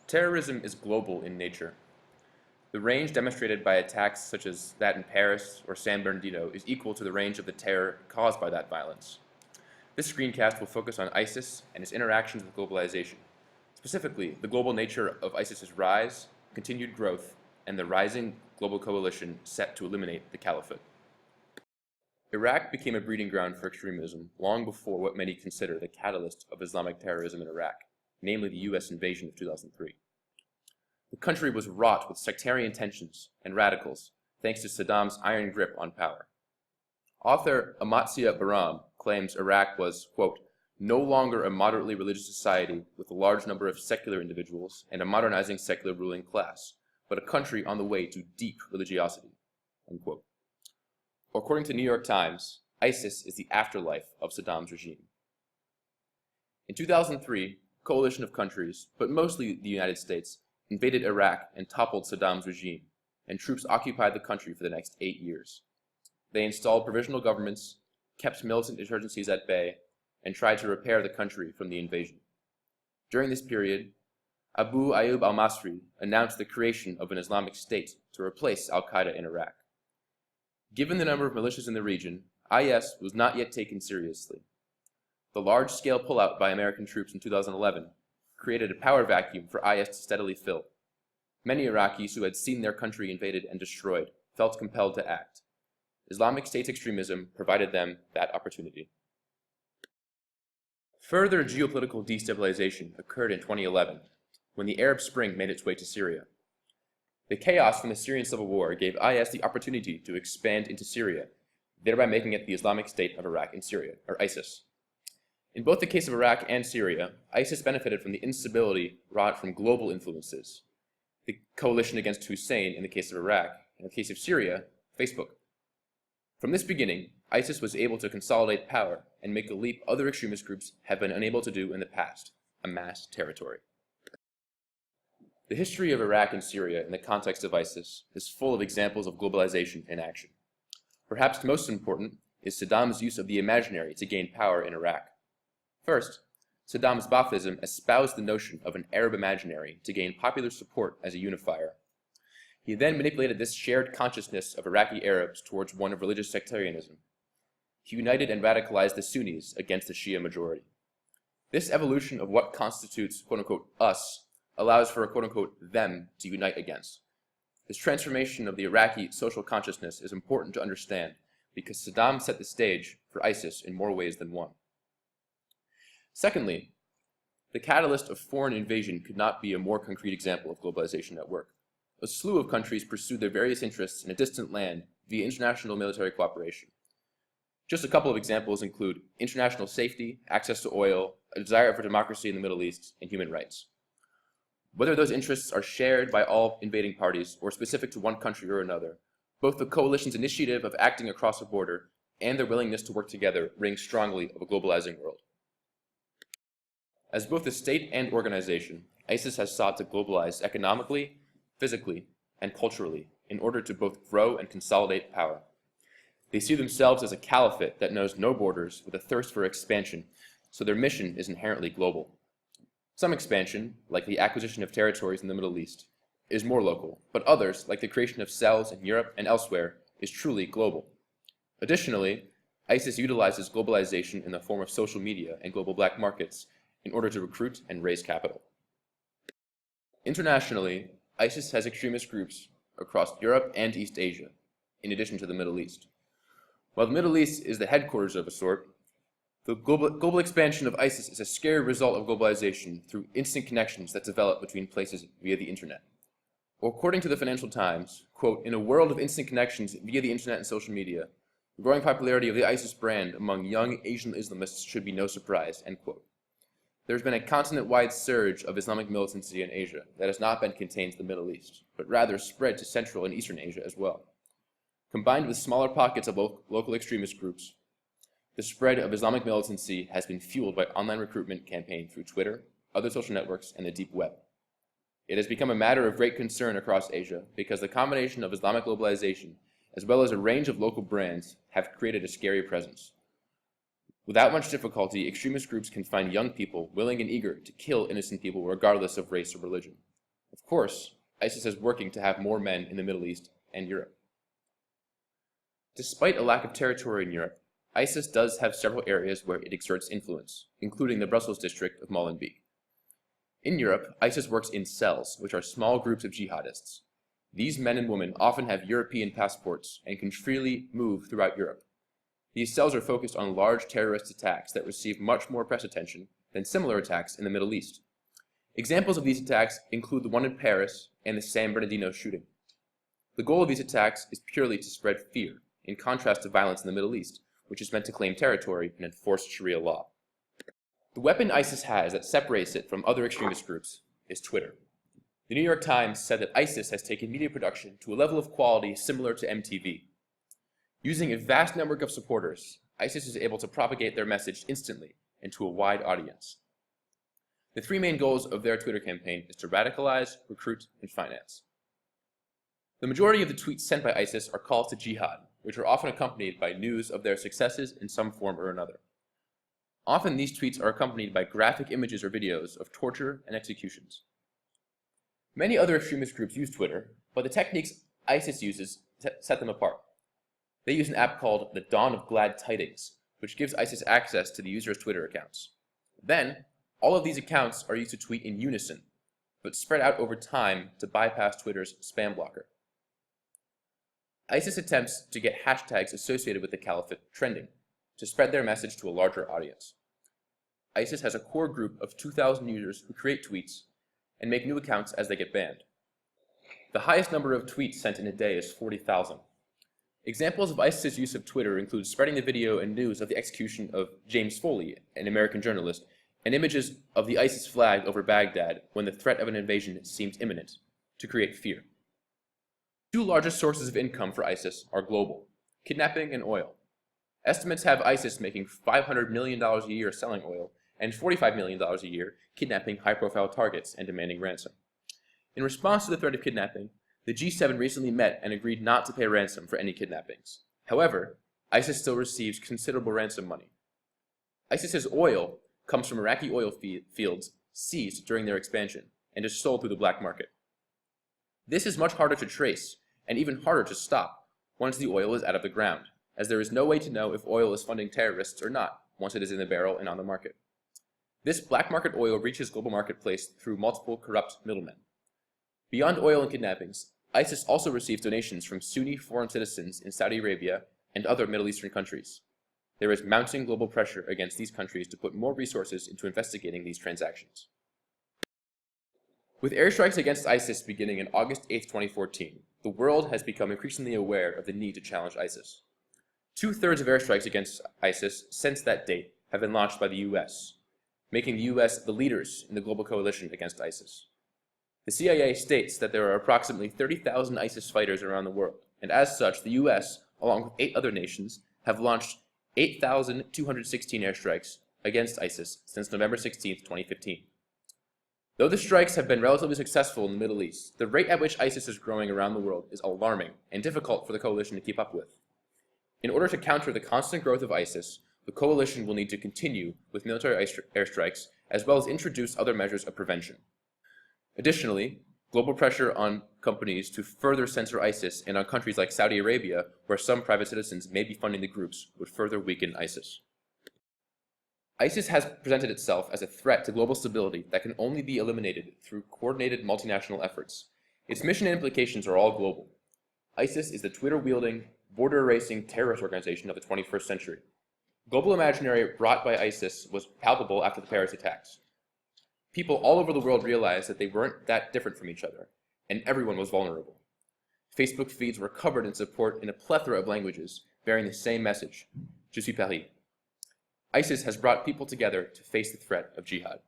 Terrorism is global in nature. The range demonstrated by attacks such as that in Paris or San Bernardino is equal to the range of the terror caused by that violence. This screencast will focus on ISIS and its interactions with globalization, specifically the global nature of ISIS's rise, continued growth, and the rising global coalition set to eliminate the caliphate. Iraq became a breeding ground for extremism long before what many consider the catalyst of Islamic terrorism in Iraq, namely the U.S. invasion of 2003. The country was wrought with sectarian tensions and radicals, thanks to Saddam's iron grip on power. Author Amatzia Baram claims Iraq was, quote, no longer a moderately religious society with a large number of secular individuals and a modernizing secular ruling class, but a country on the way to deep religiosity, unquote. According to New York Times, ISIS is the afterlife of Saddam's regime. In 2003, a coalition of countries, but mostly the United States, invaded Iraq and toppled Saddam's regime, and troops occupied the country for the next 8 years. They installed provisional governments, kept militant insurgencies at bay, and tried to repair the country from the invasion. During this period, Abu Ayyub al-Masri announced the creation of an Islamic State to replace al-Qaeda in Iraq. Given the number of militias in the region, IS was not yet taken seriously. The large-scale pullout by American troops in 2011 created a power vacuum for IS to steadily fill. Many Iraqis who had seen their country invaded and destroyed felt compelled to act. Islamic State extremism provided them that opportunity. Further geopolitical destabilization occurred in 2011, when the Arab Spring made its way to Syria. The chaos from the Syrian civil war gave IS the opportunity to expand into Syria, thereby making it the Islamic State of Iraq and Syria, or ISIS. In both the case of Iraq and Syria, ISIS benefited from the instability wrought from global influences. The coalition against Hussein in the case of Iraq, in the case of Syria, Facebook. From this beginning, ISIS was able to consolidate power and make a leap other extremist groups have been unable to do in the past, amass territory. The history of Iraq and Syria in the context of ISIS is full of examples of globalization in action. Perhaps most important is Saddam's use of the imaginary to gain power in Iraq. First, Saddam's Baathism espoused the notion of an Arab imaginary to gain popular support as a unifier. He then manipulated this shared consciousness of Iraqi Arabs towards one of religious sectarianism. He united and radicalized the Sunnis against the Shia majority. This evolution of what constitutes, quote-unquote, us, allows for a quote-unquote them to unite against. This transformation of the Iraqi social consciousness is important to understand because Saddam set the stage for ISIS in more ways than one. Secondly, the catalyst of foreign invasion could not be a more concrete example of globalization at work. A slew of countries pursued their various interests in a distant land via international military cooperation. Just a couple of examples include international safety, access to oil, a desire for democracy in the Middle East, and human rights. Whether those interests are shared by all invading parties or specific to one country or another, both the coalition's initiative of acting across a border and their willingness to work together ring strongly of a globalizing world. As both a state and organization, ISIS has sought to globalize economically, physically, and culturally in order to both grow and consolidate power. They see themselves as a caliphate that knows no borders with a thirst for expansion, so their mission is inherently global. Some expansion, like the acquisition of territories in the Middle East, is more local, but others, like the creation of cells in Europe and elsewhere, is truly global. Additionally, ISIS utilizes globalization in the form of social media and global black markets in order to recruit and raise capital. Internationally, ISIS has extremist groups across Europe and East Asia, in addition to the Middle East. While the Middle East is the headquarters of a sort, the global expansion of ISIS is a scary result of globalization through instant connections that develop between places via the internet. According to the Financial Times, quote, in a world of instant connections via the internet and social media, the growing popularity of the ISIS brand among young Asian Islamists should be no surprise, end quote. There's been a continent-wide surge of Islamic militancy in Asia that has not been contained to the Middle East, but rather spread to Central and Eastern Asia as well. Combined with smaller pockets of local extremist groups, the spread of Islamic militancy has been fueled by online recruitment campaigns through Twitter, other social networks, and the deep web. It has become a matter of great concern across Asia because the combination of Islamic globalization as well as a range of local brands have created a scary presence. Without much difficulty, extremist groups can find young people willing and eager to kill innocent people regardless of race or religion. Of course, ISIS is working to have more men in the Middle East and Europe. Despite a lack of territory in Europe, ISIS does have several areas where it exerts influence, including the Brussels district of Molenbeek. In Europe, ISIS works in cells, which are small groups of jihadists. These men and women often have European passports and can freely move throughout Europe. These cells are focused on large terrorist attacks that receive much more press attention than similar attacks in the Middle East. Examples of these attacks include the one in Paris and the San Bernardino shooting. The goal of these attacks is purely to spread fear, in contrast to violence in the Middle East, which is meant to claim territory and enforce Sharia law. The weapon ISIS has that separates it from other extremist groups is Twitter. The New York Times said that ISIS has taken media production to a level of quality similar to MTV. Using a vast network of supporters, ISIS is able to propagate their message instantly and to a wide audience. The three main goals of their Twitter campaign is to radicalize, recruit, and finance. The majority of the tweets sent by ISIS are calls to jihad, which are often accompanied by news of their successes in some form or another. Often these tweets are accompanied by graphic images or videos of torture and executions. Many other extremist groups use Twitter, but the techniques ISIS uses set them apart. They use an app called the Dawn of Glad Tidings, which gives ISIS access to the user's Twitter accounts. Then, all of these accounts are used to tweet in unison, but spread out over time to bypass Twitter's spam blocker. ISIS attempts to get hashtags associated with the caliphate trending, to spread their message to a larger audience. ISIS has a core group of 2,000 users who create tweets and make new accounts as they get banned. The highest number of tweets sent in a day is 40,000. Examples of ISIS's use of Twitter include spreading the video and news of the execution of James Foley, an American journalist, and images of the ISIS flag over Baghdad when the threat of an invasion seems imminent, to create fear. Two largest sources of income for ISIS are global: kidnapping and oil. Estimates have ISIS making $500 million a year selling oil and $45 million a year kidnapping high-profile targets and demanding ransom. In response to the threat of kidnapping, the G7 recently met and agreed not to pay ransom for any kidnappings. However, ISIS still receives considerable ransom money. ISIS's oil comes from Iraqi oil fields seized during their expansion and is sold through the black market. This is much harder to trace and even harder to stop once the oil is out of the ground, as there is no way to know if oil is funding terrorists or not once it is in the barrel and on the market. This black market oil reaches global marketplace through multiple corrupt middlemen. Beyond oil and kidnappings, ISIS also receives donations from Sunni foreign citizens in Saudi Arabia and other Middle Eastern countries. There is mounting global pressure against these countries to put more resources into investigating these transactions. With airstrikes against ISIS beginning on August 8, 2014, the world has become increasingly aware of the need to challenge ISIS. 2/3 of airstrikes against ISIS since that date have been launched by the US, making the US the leaders in the global coalition against ISIS. The CIA states that there are approximately 30,000 ISIS fighters around the world, and as such, the US, along with 8 other nations, have launched 8,216 airstrikes against ISIS since November 16, 2015. Though the strikes have been relatively successful in the Middle East, the rate at which ISIS is growing around the world is alarming and difficult for the coalition to keep up with. In order to counter the constant growth of ISIS, the coalition will need to continue with military airstrikes as well as introduce other measures of prevention. Additionally, global pressure on companies to further censor ISIS and on countries like Saudi Arabia, where some private citizens may be funding the groups, would further weaken ISIS. ISIS has presented itself as a threat to global stability that can only be eliminated through coordinated multinational efforts. Its mission and implications are all global. ISIS is the Twitter-wielding, border-erasing terrorist organization of the 21st century. Global imaginary brought by ISIS was palpable after the Paris attacks. People all over the world realized that they weren't that different from each other, and everyone was vulnerable. Facebook feeds were covered in support in a plethora of languages, bearing the same message: Je suis Paris. ISIS has brought people together to face the threat of jihad.